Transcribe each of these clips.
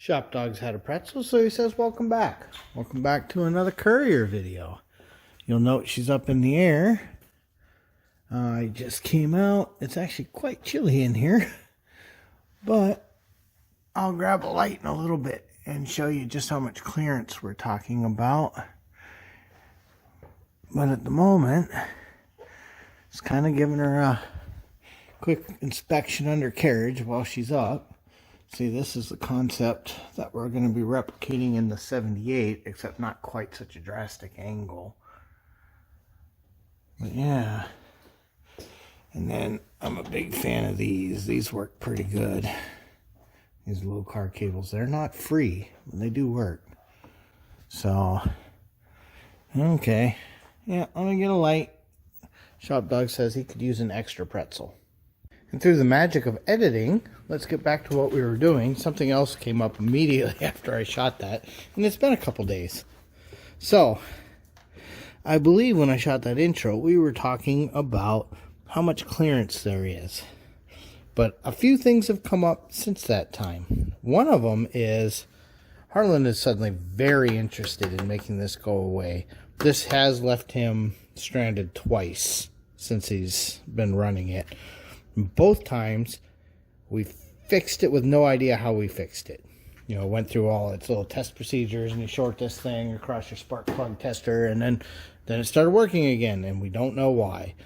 Shop Dog's had a pretzel, so he says welcome back. Welcome back to another Courier video. You'll note she's up in the air. I just came out. It's actually quite chilly in here. But I'll grab a light in a little bit and show you just how much clearance we're talking about. But at the moment, it's kind of giving her a quick inspection under carriage while she's up. See, this is the concept that we're going to be replicating in the 78, except not quite such a drastic angle. But yeah. And then I'm a big fan of these. These work pretty good. These low car cables. They're not free, but they do work. So, okay. Yeah, I'm going to get a light. Shop Dog says he could use an extra pretzel. And through the magic of editing, let's get back to what we were doing. Something else came up immediately after I shot that, and it's been a couple days. So, I believe when I shot that intro, we were talking about how much clearance there is. But a few things have come up since that time. One of them is Harlan is suddenly very interested in making this go away. This has left him stranded twice since he's been running it. Both times, we fixed it with no idea how we fixed it. You know, went through all its little test procedures, and you short this thing across your spark plug tester, and then it started working again, and we don't know why.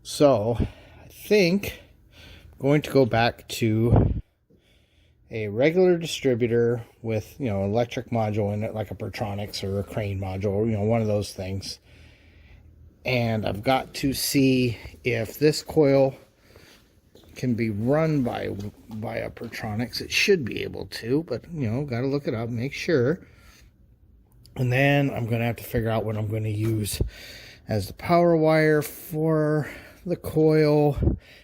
So, I think I'm going to go back to a regular distributor with, you know, electric module in it, like a Pertronix or a Crane module, you know, one of those things. And I've got to see if this coil can be run by a Pertronix. It should be able to, but you know, got to look it up, make sure. And then I'm going to have to figure out what I'm going to use as the power wire for the coil,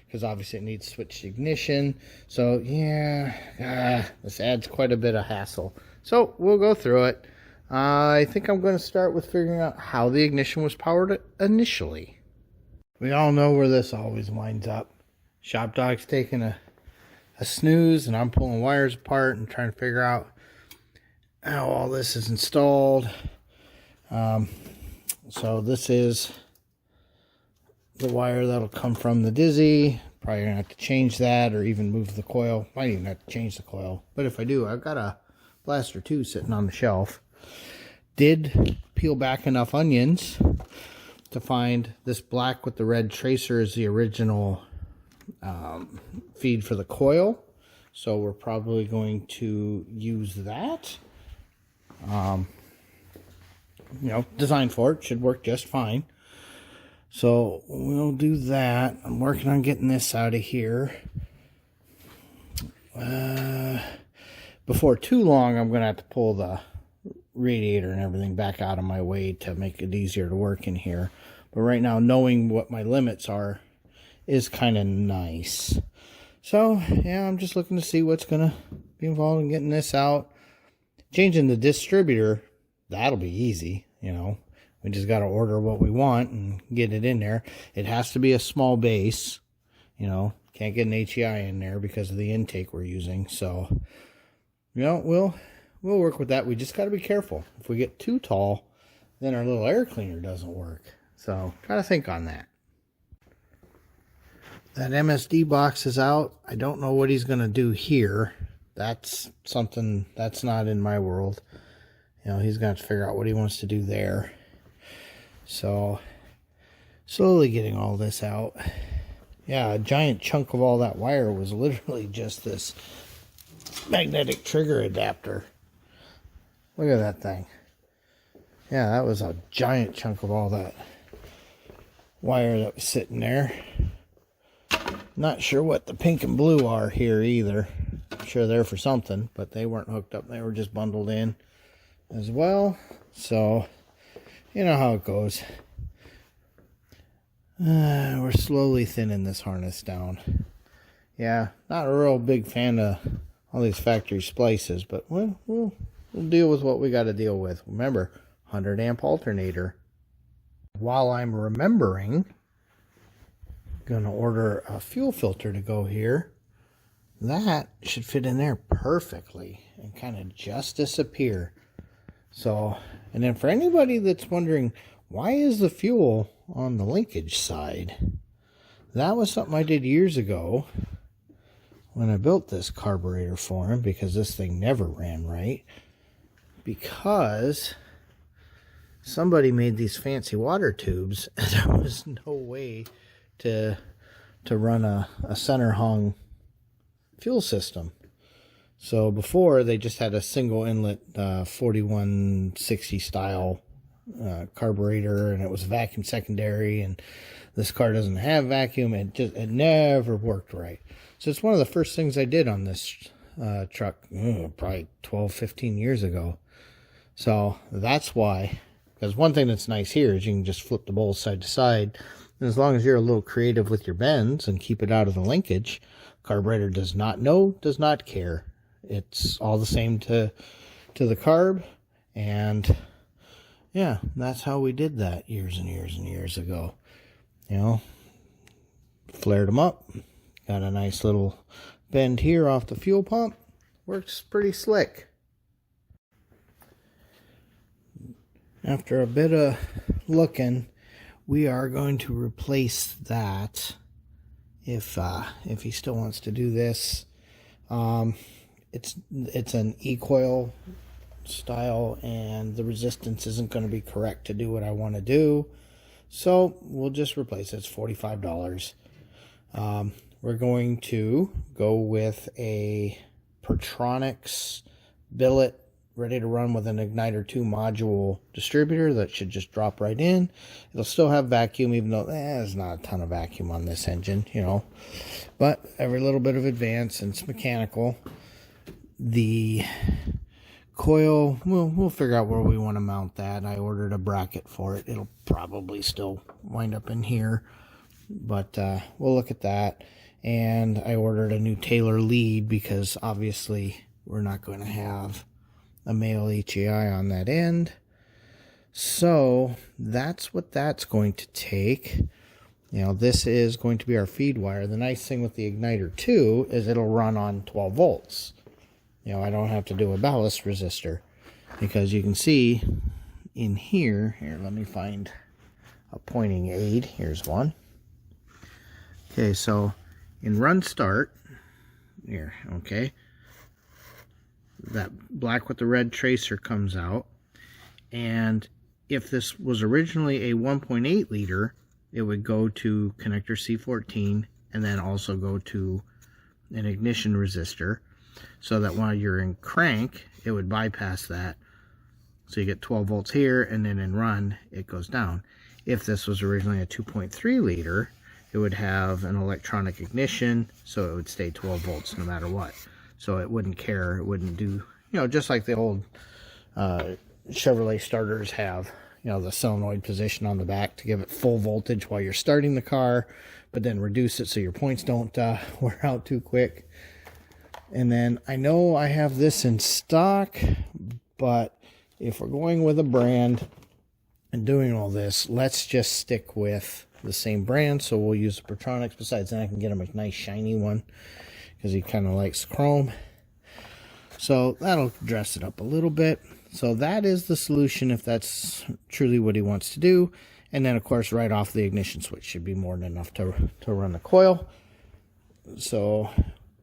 because obviously it needs switched ignition. So yeah, this adds quite a bit of hassle. So we'll go through it. I think I'm going to start with figuring out how the ignition was powered initially. We all know where this always winds up. Shop Dog's taking a snooze, and I'm pulling wires apart and trying to figure out how all this is installed. So this is the wire that'll come from the Dizzy. Probably gonna have to change that, or even move the coil. Might even have to change the coil. But if I do, I've got a Blaster 2 sitting on the shelf. Did peel back enough onions to find this black with the red tracer is the original feed for the coil, so we're probably going to use that. You know, designed for it, should work just fine. So we'll do that. I'm working on getting this out of here. Before too long, I'm gonna have to pull the radiator and everything back out of my way to make it easier to work in here. But right now, knowing what my limits are is kind of nice. So yeah, I'm just looking to see what's gonna be involved in getting this out. Changing the distributor, that'll be easy. You know, we just got to order what we want and get it in there. It has to be a small base. You know, can't get an HEI in there because of the intake we're using. So you know, we'll work with that. We just got to be careful. If we get too tall, then our little air cleaner doesn't work. So try to think on that. That MSD box is out. I don't know what he's going to do here. That's something that's not in my world. You know, he's going to have to figure out what he wants to do there. So, slowly getting all this out. Yeah, a giant chunk of all that wire was literally just this magnetic trigger adapter. Look at that thing. Yeah, that was a giant chunk of all that wire that was sitting there. Not sure what the pink and blue are here either. I'm sure they're for something, but they weren't hooked up. They were just bundled in as well. So, you know how it goes. We're slowly thinning this harness down. Yeah, not a real big fan of all these factory splices, but we'll deal with what we got to deal with. Remember, 100 amp alternator. While I'm remembering, gonna order a fuel filter to go here. That should fit in there perfectly and and kind of just disappear. So, and then for anybody that's wondering, why is the fuel on the linkage side? That was something I did years ago when I built this carburetor for him, because this thing never ran right. Because somebody made these fancy water tubes, and there was no way to run a center hung fuel system. So before, they just had a single inlet 4160 style carburetor, and it was vacuum secondary, and this car doesn't have vacuum. It never worked right. So it's one of the first things I did on this truck, probably 12-15 years ago. So that's why. Because one thing that's nice here is you can just flip the bowls side to side, and as long as you're a little creative with your bends and keep it out of the linkage, carburetor does not know, does not care. It's all the same to the carb, and yeah, that's how we did that years and years and years ago. You know, flared them up, got a nice little bend here off the fuel pump, works pretty slick. After a bit of looking, we are going to replace that if he still wants to do this. It's an e-coil style, and the resistance isn't going to be correct to do what I want to do. So we'll just replace it. It's $45. We're going to go with a Pertronix billet, ready to run with an Ingitor II module distributor that should just drop right in. It'll still have vacuum, even though there's not a ton of vacuum on this engine, you know. But every little bit of advance, and it's mechanical. The coil, we'll figure out where we want to mount that. I ordered a bracket for it. It'll probably still wind up in here, but we'll look at that. And I ordered a new Taylor lead, because obviously we're not going to have a male HEI on that end. So that's what that's going to take. You know, this is going to be our feed wire. The nice thing with the Ingitor II is it'll run on 12 volts. You know, I don't have to do a ballast resistor, because you can see in here, let me find a pointing aid. Here's one. Okay, so in run start, here, okay, that black with the red tracer comes out, and if this was originally a 1.8 liter, it would go to connector C14, and then also go to an ignition resistor, so that while you're in crank, it would bypass that. So you get 12 volts here, and then in run, it goes down. If this was originally a 2.3 liter, it would have an electronic ignition, so it would stay 12 volts no matter what. So it wouldn't care, it wouldn't do, you know, just like the old Chevrolet starters have, you know, the solenoid position on the back to give it full voltage while you're starting the car, but then reduce it so your points don't wear out too quick. And then I know I have this in stock, but if we're going with a brand and doing all this, let's just stick with the same brand. So we'll use the Pertronix. Besides, then I can get him a nice shiny one, because he kind of likes chrome. So that'll dress it up a little bit. So that is the solution if that's truly what he wants to do. And then, of course, right off the ignition switch should be more than enough to run the coil. So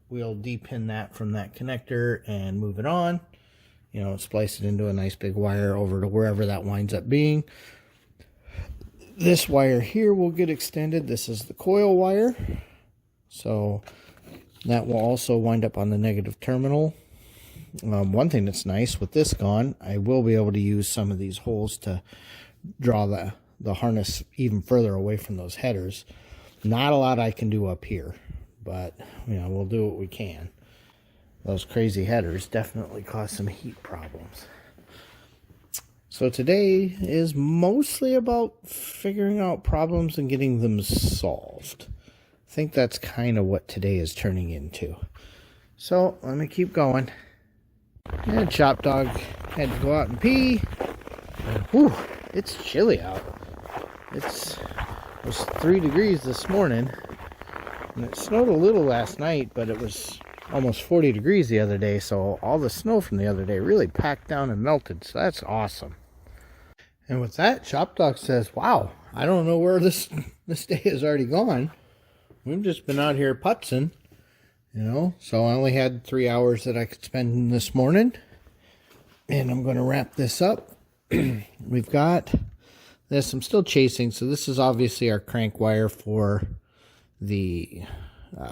we'll depin that from that connector and move it on. You know, splice it into a nice big wire over to wherever that winds up being. This wire here will get extended. This is the coil wire. So that will also wind up on the negative terminal. One thing that's nice with this gone, I will be able to use some of these holes to draw the harness even further away from those headers. Not a lot I can do up here, but you know, we'll do what we can. Those crazy headers definitely cause some heat problems. So today is mostly about figuring out problems and getting them solved. I think that's kind of what today is turning into. So let me keep going. And ShopDog had to go out and pee. Whew, it's chilly out. It was 3 degrees this morning. And it snowed a little last night, but it was almost 40 degrees the other day, so all the snow from the other day really packed down and melted, so that's awesome. And with that, ShopDog says, wow, I don't know where this day has already gone. We've just been out here putzing, you know, so I only had 3 hours that I could spend this morning, and I'm going to wrap this up. We've got this, I'm still chasing, so this is obviously our crank wire for the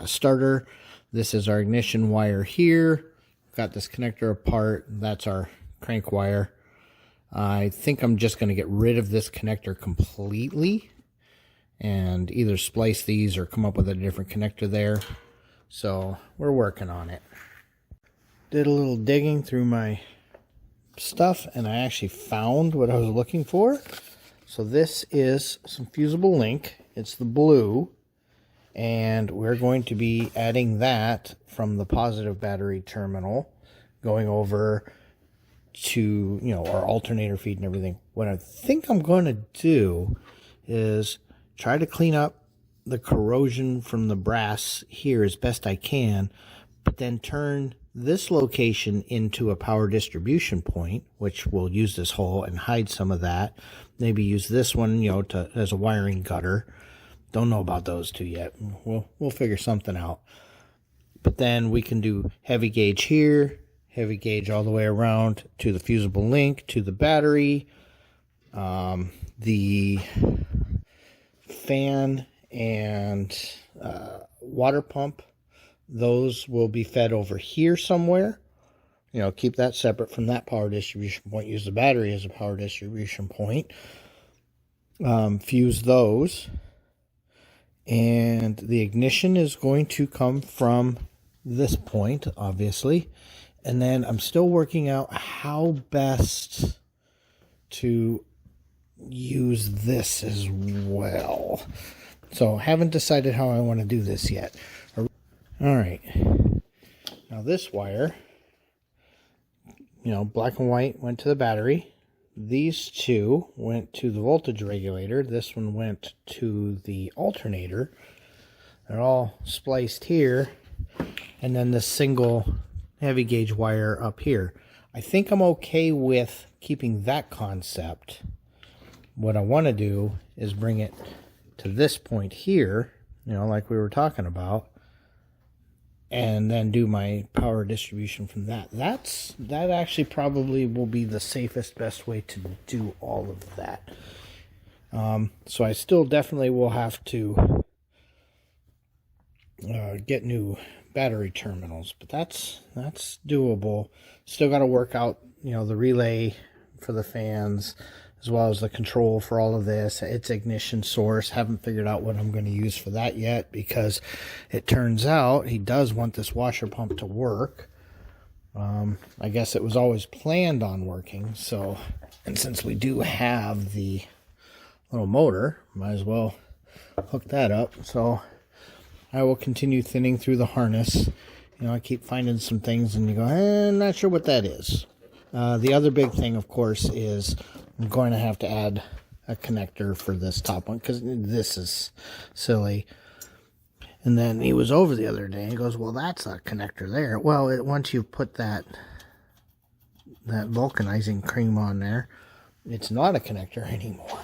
starter. This is our ignition wire here. Got this connector apart. That's our crank wire. I think I'm just going to get rid of this connector completely and either splice these or come up with a different connector there. So we're working on it. Did a little digging through my stuff and I actually found what I was looking for. So this is some fusible link. It's the blue, and we're going to be adding that from the positive battery terminal going over to, you know, our alternator feed and everything. What I think I'm going to do is try to clean up the corrosion from the brass here as best I can, but then turn this location into a power distribution point, which will use this hole and hide some of that. Maybe use this one, you know, as a wiring gutter. Don't know about those two yet. We'll figure something out. But then we can do heavy gauge here, heavy gauge all the way around to the fusible link, to the battery, the fan and water pump. Those will be fed over here somewhere. You know, keep that separate from that power distribution point. Use the battery as a power distribution point. Fuse those. And the ignition is going to come from this point, obviously. And then I'm still working out how best to use this as well. So haven't decided how I want to do this yet. All right. Now this wire, you know, black and white went to the battery. These two went to the voltage regulator. This one went to the alternator. They're all spliced here. And then the single heavy gauge wire up here. I think I'm okay with keeping that concept. What I want to do is bring it to this point here, you know, like we were talking about, and then do my power distribution from that. That actually probably will be the safest, best way to do all of that. So I still definitely will have to get new battery terminals, but that's doable. Still got to work out, you know, the relay for the fans, as well as the control for all of this. Its ignition source. Haven't figured out what I'm going to use for that yet, because it turns out he does want this washer pump to work. I guess it was always planned on working. So, and since we do have the little motor, might as well hook that up. So I will continue thinning through the harness. You know, I keep finding some things and you go, I'm not sure what that is. The other big thing, of course, is I'm going to have to add a connector for this top one, because this is silly. And then he was over the other day and he goes, well, that's a connector there. Well, once you've put that vulcanizing cream on there, it's not a connector anymore.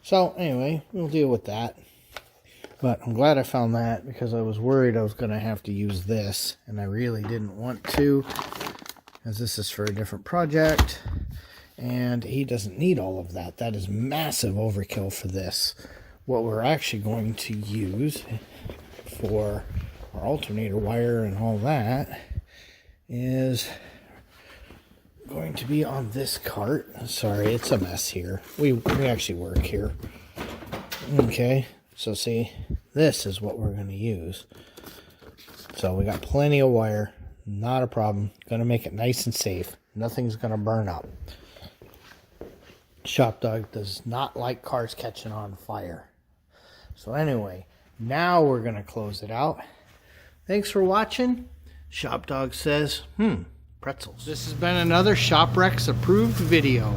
So anyway, we'll deal with that. But I'm glad I found that, because I was worried I was going to have to use this, and I really didn't want to, as this is for a different project. And he doesn't need all of that. That is massive overkill for this. What we're actually going to use for our alternator wire and all that is going to be on this cart. Sorry, it's a mess here. We actually work here. Okay, so see, this is what we're going to use. So we got plenty of wire. Not a problem. Going to make it nice and safe. Nothing's going to burn up. ShopDog does not like cars catching on fire. So anyway, now we're going to close it out. Thanks for watching. ShopDog says, pretzels. This has been another ShopRex approved video.